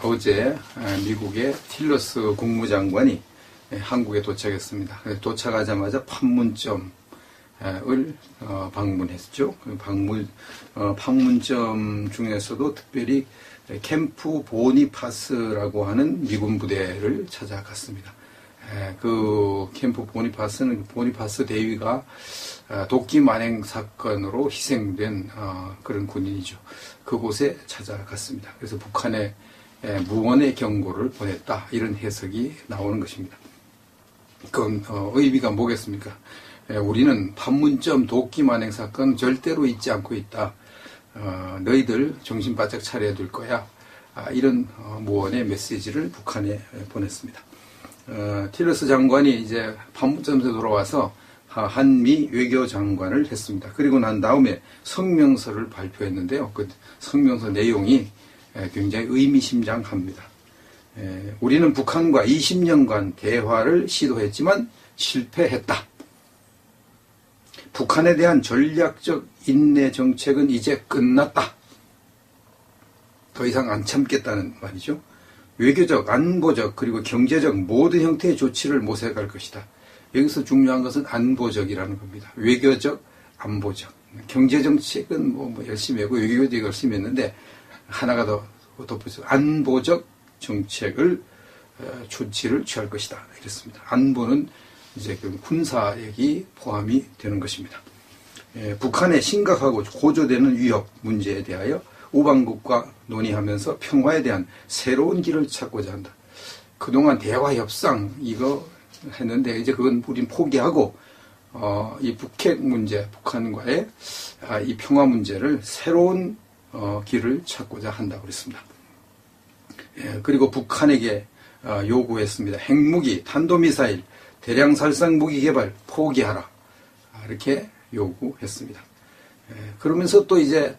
어제 미국의 틸러스 국무장관이 한국에 도착했습니다. 도착하자마자 판문점을 방문했죠. 판문점 중에서도 특별히 캠프 보니파스라고 하는 미군 부대를 찾아갔습니다. 그 캠프 보니파스는 보니파스 대위가 독기 만행 사건으로 희생된 그런 군인이죠. 그곳에 찾아갔습니다. 그래서 북한에 무언의 경고를 보냈다, 이런 해석이 나오는 것입니다. 그건 의미가 뭐겠습니까? 우리는 판문점 독기 만행 사건 절대로 잊지 않고 있다. 너희들 정신 바짝 차려야 될 거야. 이런 무언의 메시지를 북한에 보냈습니다. 틸러스 장관이 이제 판문점에서 돌아와서 한미 외교장관을 했습니다. 그리고 난 다음에 성명서를 발표했는데요. 그 성명서 내용이 굉장히 의미심장합니다. 우리는 북한과 20년간 대화를 시도했지만 실패했다. 북한에 대한 전략적 인내 정책은 이제 끝났다. 더 이상 안 참겠다는 말이죠. 외교적, 안보적, 그리고 경제적 모든 형태의 조치를 모색할 것이다. 여기서 중요한 것은 안보적이라는 겁니다. 외교적, 안보적. 경제정책은 뭐 열심히 하고 외교적 열심히 했는데 하나가 더 덧붙여서 안보적 정책을 조치를 취할 것이다. 이랬습니다. 안보는 이제 그 군사력이 포함이 되는 것입니다. 북한의 심각하고 고조되는 위협 문제에 대하여 우방국과 논의하면서 평화에 대한 새로운 길을 찾고자 한다. 그동안 대화 협상 이거 했는데 이제 그건 우린 포기하고 이 북핵 문제, 북한과의 이 평화 문제를 새로운 길을 찾고자 한다고 그랬습니다. 그리고 북한에게 요구했습니다. 핵무기, 탄도미사일, 대량 살상 무기 개발 포기하라. 이렇게 요구했습니다. 그러면서 또 이제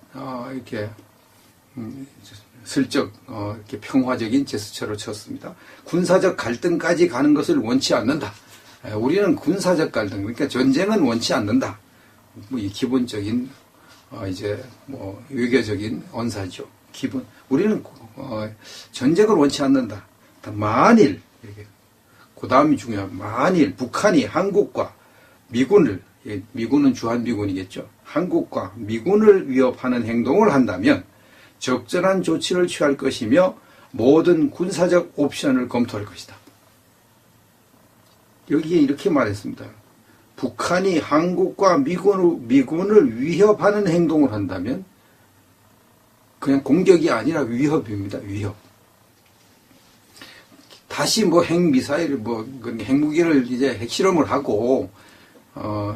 이렇게 슬쩍 이렇게 평화적인 제스처를 쳤습니다. 군사적 갈등까지 가는 것을 원치 않는다. 우리는 군사적 갈등, 그러니까 전쟁은 원치 않는다. 뭐 이 기본적인 이제 뭐 외교적인 언사죠. 우리는 전쟁을 원치 않는다. 만일 이렇게 그 다음이 중요한 만일 북한이 한국과 미군을, 미군은 주한미군이겠죠. 한국과 미군을 위협하는 행동을 한다면 적절한 조치를 취할 것이며 모든 군사적 옵션을 검토할 것이다. 여기에 이렇게 말했습니다. 북한이 한국과 미군을 위협하는 행동을 한다면 그냥 공격이 아니라 위협입니다. 위협. 다시 뭐 핵미사일, 핵무기를 이제 핵실험을 하고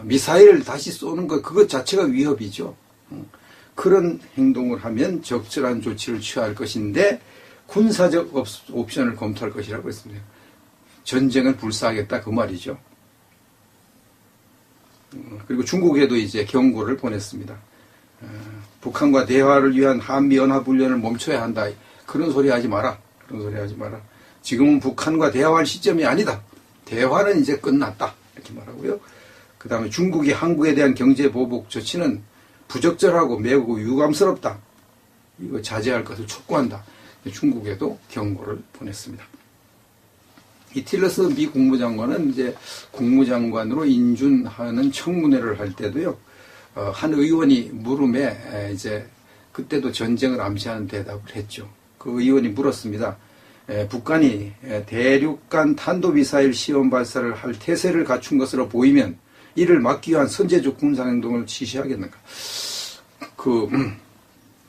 미사일을 다시 쏘는 것, 그것 자체가 위협이죠. 그런 행동을 하면 적절한 조치를 취할 것인데 군사적 옵션을 검토할 것이라고 했습니다. 전쟁을 불사하겠다 그 말이죠. 그리고 중국에도 이제 경고를 보냈습니다. 북한과 대화를 위한 한미연합훈련을 멈춰야 한다. 그런 소리 하지 마라. 그런 소리 하지 마라. 지금은 북한과 대화할 시점이 아니다. 대화는 이제 끝났다. 이렇게 말하고요. 그 다음에 중국이 한국에 대한 경제보복 조치는 부적절하고 매우 유감스럽다. 이거 자제할 것을 촉구한다. 중국에도 경고를 보냈습니다. 이 틸러스 미 국무장관은 이제 국무장관으로 인준하는 청문회를 할 때도요, 한 의원이 물음에 이제 그때도 전쟁을 암시하는 대답을 했죠. 그 의원이 물었습니다. 북한이 대륙간 탄도미사일 시험 발사를 할 태세를 갖춘 것으로 보이면 이를 막기 위한 선제적 군사행동을 지시하겠는가.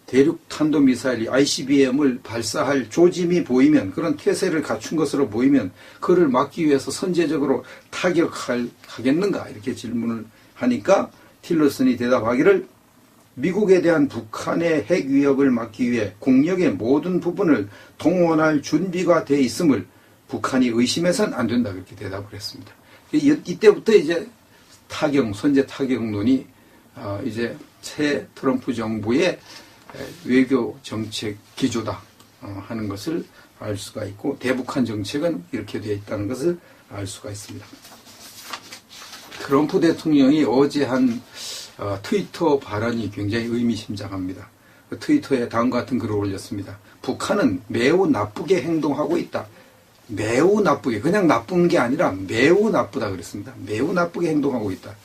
대륙 탄도미사일이 ICBM을 발사할 조짐이 보이면, 그런 태세를 갖춘 것으로 보이면 그를 막기 위해서 선제적으로 타격하겠는가, 이렇게 질문을 하니까 틸러슨이 대답하기를 미국에 대한 북한의 핵 위협을 막기 위해 공력의 모든 부분을 동원할 준비가 돼 있음을 북한이 의심해서는 안 된다, 그렇게 대답을 했습니다. 이때부터 이제 선제 타격론이 이제 새 트럼프 정부의 외교 정책 기조다 하는 것을 알 수가 있고, 대북한 정책은 이렇게 되어 있다는 것을 알 수가 있습니다. 트럼프 대통령이 어제 한 트위터 발언이 굉장히 의미심장합니다. 트위터에 다음과 같은 글을 올렸습니다. 북한은 매우 나쁘게 행동하고 있다. 매우 나쁘게, 그냥 나쁜 게 아니라 매우 나쁘다 그랬습니다. 매우 나쁘게 행동하고 있다.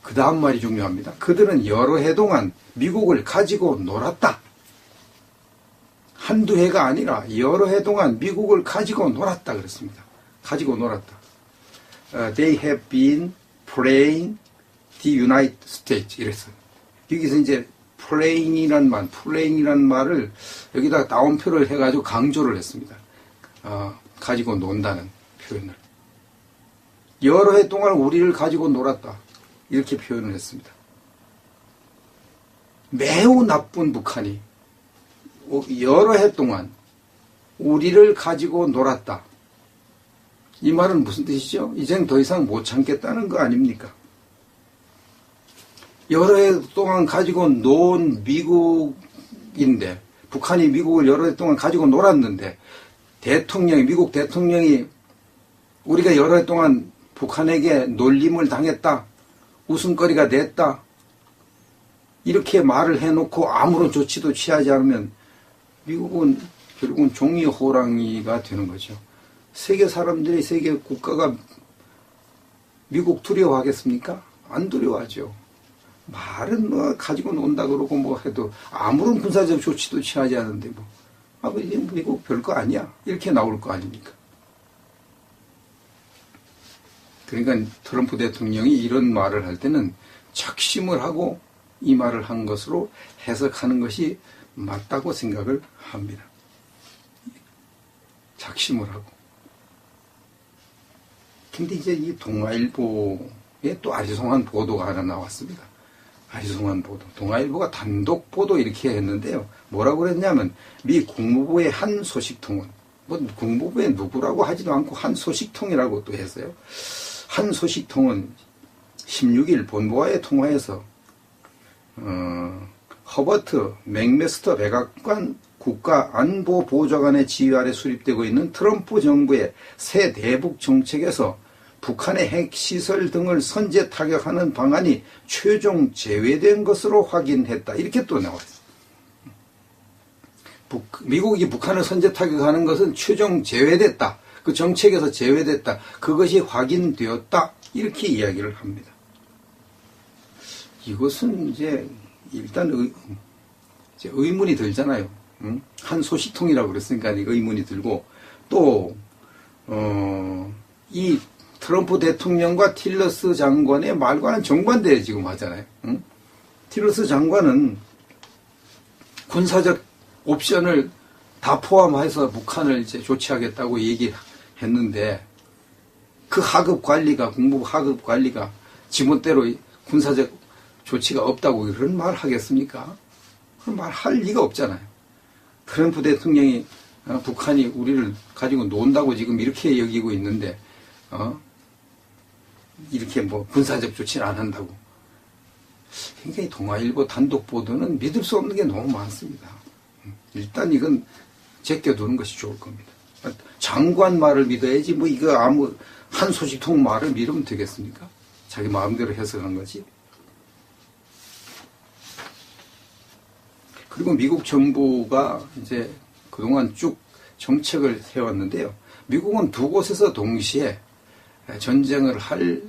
그 다음 말이 중요합니다. 그들은 여러 해 동안 미국을 가지고 놀았다. 한두 해가 아니라 여러 해 동안 미국을 가지고 놀았다 그랬습니다. 가지고 놀았다. They have been playing the United States 이랬어요. 여기서 이제 playing이란 말을 여기다 따옴표를 해가지고 강조를 했습니다. 가지고 논다는 표현을. 여러 해 동안 우리를 가지고 놀았다. 이렇게 표현을 했습니다. 매우 나쁜 북한이 여러 해 동안 우리를 가지고 놀았다. 이 말은 무슨 뜻이죠? 이젠 더 이상 못 참겠다는 거 아닙니까? 여러 해 동안 가지고 논 미국인데, 북한이 미국을 여러 해 동안 가지고 놀았는데, 미국 대통령이 우리가 여러 해 동안 북한에게 놀림을 당했다, 웃음거리가 됐다, 이렇게 말을 해놓고 아무런 조치도 취하지 않으면 미국은 결국은 종이 호랑이가 되는 거죠. 세계 사람들이, 세계 국가가 미국 두려워하겠습니까? 안 두려워하죠. 말은 뭐 가지고 논다 그러고 뭐 해도 아무런 군사적 조치도 취하지 않는데 미국 별거 아니야. 이렇게 나올 거 아닙니까? 그러니까 트럼프 대통령이 이런 말을 할 때는 작심을 하고 이 말을 한 것으로 해석하는 것이 맞다고 생각을 합니다. 작심을 하고. 근데 이제 이 동아일보에 또 아리송한 보도가 하나 나왔습니다. 아리송한 보도. 동아일보가 단독 보도 이렇게 했는데요. 뭐라고 그랬냐면, 미 국무부의 한 소식통은, 국무부의 누구라고 하지도 않고 한 소식통이라고 또 했어요. 한 소식통은 16일 본부와의 통화에서, 허버트 맥메스터 백악관 국가안보보좌관의 지휘 아래 수립되고 있는 트럼프 정부의 새 대북 정책에서 북한의 핵시설 등을 선제 타격하는 방안이 최종 제외된 것으로 확인했다. 이렇게 또 나왔어요. 미국이 북한을 선제 타격하는 것은 최종 제외됐다. 그 정책에서 제외됐다. 그것이 확인되었다. 이렇게 이야기를 합니다. 이것은 이제 일단 의문이 들잖아요. 한 소식통이라고 그랬으니까 의문이 들고, 또 이 트럼프 대통령과 틸러스 장관의 말과는 정반대에 지금 하잖아요. 틸러스 장관은 군사적 옵션을 다 포함해서 북한을 이제 조치하겠다고 얘기했는데, 그 하급 관리가, 국무부 하급 관리가 지멋대로 군사적 조치가 없다고 그런 말 하겠습니까? 그런 말 할 리가 없잖아요. 트럼프 대통령이 북한이 우리를 가지고 논다고 지금 이렇게 여기고 있는데, 이렇게 뭐 군사적 조치를 안 한다고. 굉장히 동아일보 단독 보도는 믿을 수 없는 게 너무 많습니다. 일단 이건 제껴두는 것이 좋을 겁니다. 장관 말을 믿어야지 이거 한 소식통 말을 믿으면 되겠습니까? 자기 마음대로 해석한 거지. 그리고 미국 정부가 이제 그동안 쭉 정책을 세웠는데요. 미국은 두 곳에서 동시에 전쟁을 할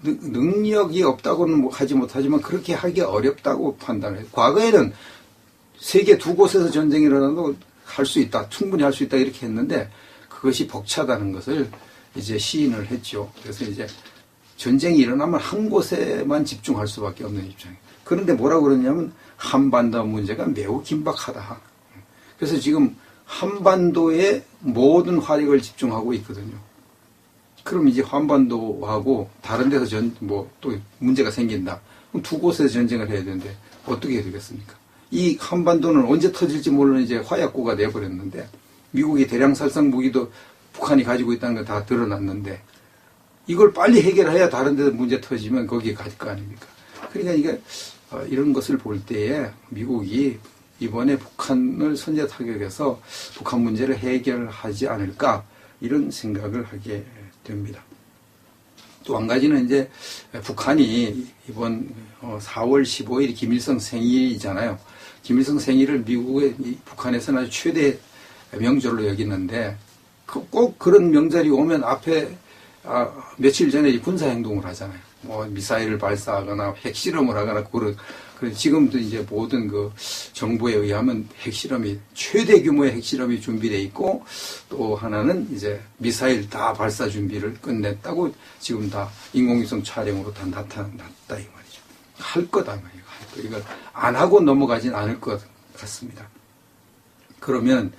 능력이 없다고는 하지 못하지만 그렇게 하기 어렵다고 판단해요. 과거에는 세계 두 곳에서 전쟁이 일어나도 할 수 있다, 충분히 할 수 있다 이렇게 했는데 그것이 벅차다는 것을 이제 시인을 했죠. 그래서 이제 전쟁이 일어나면 한 곳에만 집중할 수밖에 없는 입장이에요. 그런데 뭐라고 그러냐면 한반도 문제가 매우 긴박하다. 그래서 지금 한반도에 모든 화력을 집중하고 있거든요. 그럼 이제 한반도하고 다른 데서 또 문제가 생긴다. 그럼 두 곳에서 전쟁을 해야 되는데 어떻게 해야 되겠습니까? 이 한반도는 언제 터질지 모르는 이제 화약고가 돼버렸는데, 미국이 대량 살상 무기도 북한이 가지고 있다는 거 다 드러났는데, 이걸 빨리 해결해야 다른 데서 문제 터지면 거기에 갈 거 아닙니까? 그러니까 이게 이런 것을 볼 때에 미국이 이번에 북한을 선제 타격해서 북한 문제를 해결하지 않을까 이런 생각을 하게 됩니다. 또 한 가지는 이제 북한이 이번 4월 15일 김일성 생일이잖아요. 김일성 생일을 미국의 북한에서는 아주 최대 명절로 여기는데 꼭 그런 명절이 오면 앞에 며칠 전에 군사 행동을 하잖아요. 뭐 미사일을 발사하거나 핵실험을 하거나 그래서 지금도 이제 모든 그 정부에 의하면 핵실험이 최대 규모의 핵실험이 준비되어 있고 또 하나는 이제 미사일 다 발사 준비를 끝냈다고 지금 다 인공위성 촬영으로 다 나타났다 이 말이죠. 할 거다 말이에요. 할 거. 이걸 안 하고 넘어가진 않을 것 같습니다. 그러면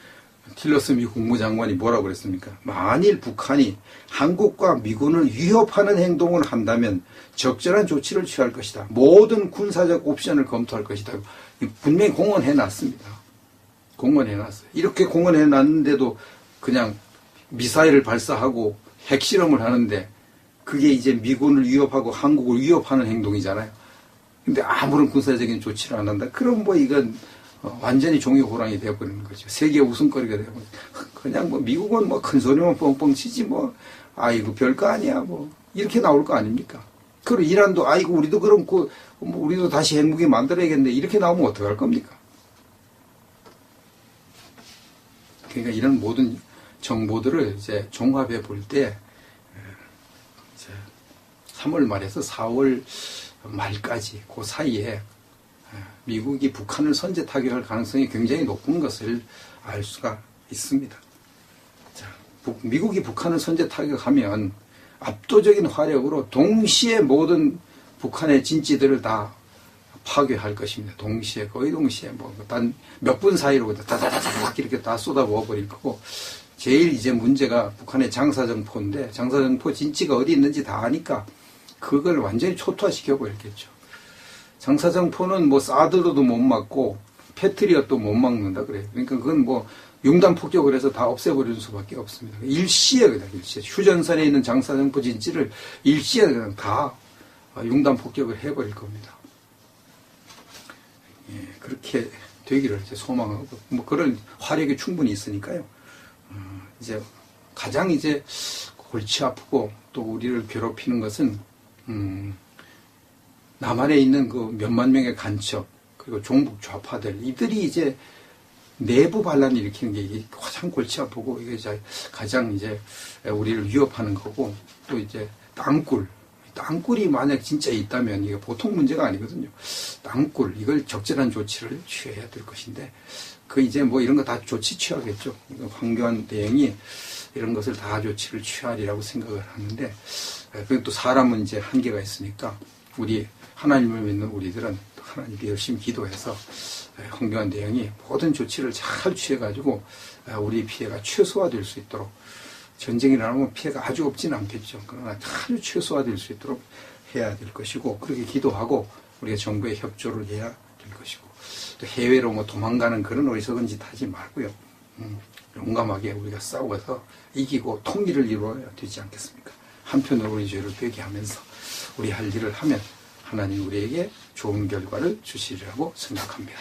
틸러스 미 국무장관이 뭐라고 그랬습니까? 만일 북한이 한국과 미군을 위협하는 행동을 한다면 적절한 조치를 취할 것이다. 모든 군사적 옵션을 검토할 것이다. 분명히 공언해놨습니다. 공언해놨어요. 이렇게 공언해놨는데도 그냥 미사일을 발사하고 핵실험을 하는데 그게 이제 미군을 위협하고 한국을 위협하는 행동이잖아요. 근데 아무런 군사적인 조치를 안 한다. 그럼 뭐 이건 완전히 종이호랑이 되어버리는 거죠. 세계 웃음거리가 되어버리는 거죠. 그냥 뭐 미국은 뭐 큰 소리만 뻥뻥 치지 뭐 아이고 별거 아니야 뭐 이렇게 나올 거 아닙니까? 그리고 이란도 아이고 우리도 그럼 뭐 우리도 다시 핵무기 만들어야겠네 이렇게 나오면 어떡할 겁니까? 그러니까 이런 모든 정보들을 이제 종합해 볼 때 3월 말에서 4월 말까지 그 사이에 미국이 북한을 선제 타격할 가능성이 굉장히 높은 것을 알 수가 있습니다. 자, 미국이 북한을 선제 타격하면 압도적인 화력으로 동시에 모든 북한의 진지들을 다 파괴할 것입니다. 동시에, 거의 동시에, 단 몇 분 사이로 다다다닥 이렇게 다 쏟아부어 버릴 거고, 제일 이제 문제가 북한의 장사정포인데, 장사정포 진지가 어디 있는지 다 아니까, 그걸 완전히 초토화시켜 버렸겠죠. 장사정포는 뭐 사드로도 못 막고 패트리엇도 못 막는다 그래요. 그러니까 그건 뭐 융단 폭격을 해서 다 없애버리는 수밖에 없습니다. 일시에 그냥 일시에 휴전선에 있는 장사정포 진지를 일시에 그냥 다 융단 폭격을 해버릴 겁니다. 예, 그렇게 되기를 이제 소망하고 뭐 그런 화력이 충분히 있으니까요. 이제 가장 이제 골치 아프고 또 우리를 괴롭히는 것은 남한에 있는 그 몇만 명의 간첩, 그리고 종북 좌파들, 이들이 이제 내부 반란을 일으키는 게 가장 골치 아프고, 이게 이제 가장 이제 우리를 위협하는 거고, 또 이제 땅굴이 만약 진짜 있다면 이게 보통 문제가 아니거든요. 땅굴, 이걸 적절한 조치를 취해야 될 것인데, 그 이제 뭐 이런 거 다 조치 취하겠죠. 황교안 대행이 이런 것을 다 조치를 취하리라고 생각을 하는데, 또 사람은 이제 한계가 있으니까, 우리 하나님을 믿는 우리들은 하나님께 열심히 기도해서 황교안 대행이 모든 조치를 잘 취해가지고 우리 피해가 최소화될 수 있도록, 전쟁이 일어나면 피해가 아주 없지는 않겠죠. 그러나 아주 최소화될 수 있도록 해야 될 것이고, 그렇게 기도하고 우리가 정부에 협조를 해야 될 것이고, 또 해외로 뭐 도망가는 그런 어리석은 짓 하지 말고요. 용감하게 우리가 싸워서 이기고 통일을 이루어야 되지 않겠습니까? 한편으로 우리 죄를 회개하면서 우리 할 일을 하면 하나님 우리에게 좋은 결과를 주시리라고 생각합니다.